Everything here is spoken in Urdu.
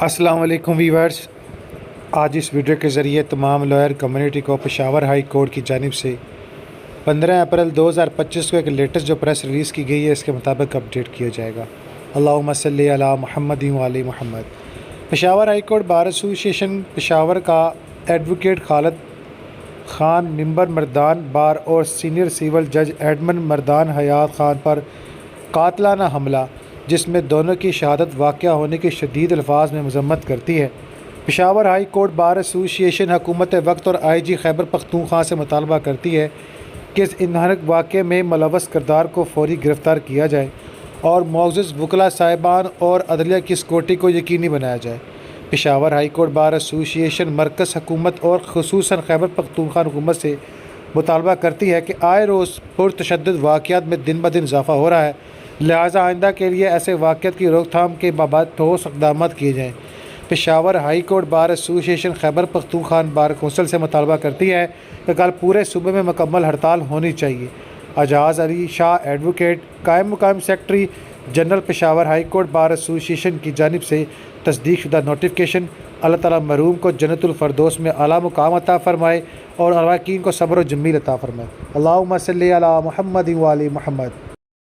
السلام علیکم ویورز، آج اس ویڈیو کے ذریعے تمام لائر کمیونٹی کو پشاور ہائی کورٹ کی جانب سے 15 اپریل 2025 کو ایک لیٹسٹ جو پریس ریلیز کی گئی ہے اس کے مطابق اپڈیٹ کیا جائے گا۔ اللہم صلی علی محمد و علی محمد۔ پشاور ہائی کورٹ بار ایسوسی ایشن پشاور کا ایڈوکیٹ خالد خان ممبر مردان بار اور سینئر سول جج ایڈمن مردان حیات خان پر قاتلانہ حملہ جس میں دونوں کی شہادت واقع ہونے کی شدید الفاظ میں مذمت کرتی ہے۔ پشاور ہائی کورٹ بار ایسوسی ایشن حکومت وقت اور آئی جی خیبر پختونخوا سے مطالبہ کرتی ہے کہ اس انہنک واقعے میں ملوث کردار کو فوری گرفتار کیا جائے اور معزز وکلاء صاحبان اور عدلیہ کی سیکورٹی کو یقینی بنایا جائے۔ پشاور ہائی کورٹ بار ایسوسی ایشن مرکز حکومت اور خصوصاً خیبر پختونخوا حکومت سے مطالبہ کرتی ہے کہ آئے روز پرتشدد واقعات میں دن بدن اضافہ ہو رہا ہے، لہٰذا آئندہ کے لیے ایسے واقعات کی روک تھام کے بابت ٹھوس اقدامات کیے جائیں۔ پشاور ہائی کورٹ بار ایسوسی ایشن خیبر پختونخوا بار کونسل سے مطالبہ کرتی ہے کہ کل پورے صوبے میں مکمل ہڑتال ہونی چاہیے۔ اعجاز علی شاہ ایڈوکیٹ قائم مقام secretary general Peshawar high court bar ایسوسی ایشن کی جانب سے تصدیق شدہ نوٹیفکیشن۔ اللہ تعالیٰ مرحوم کو جنت الفردوس میں اعلیٰ مقام عطا فرمائے اور اراکین کو صبر و جمیل عطا فرمائے۔ اللہم صلی علی محمد و علی محمد۔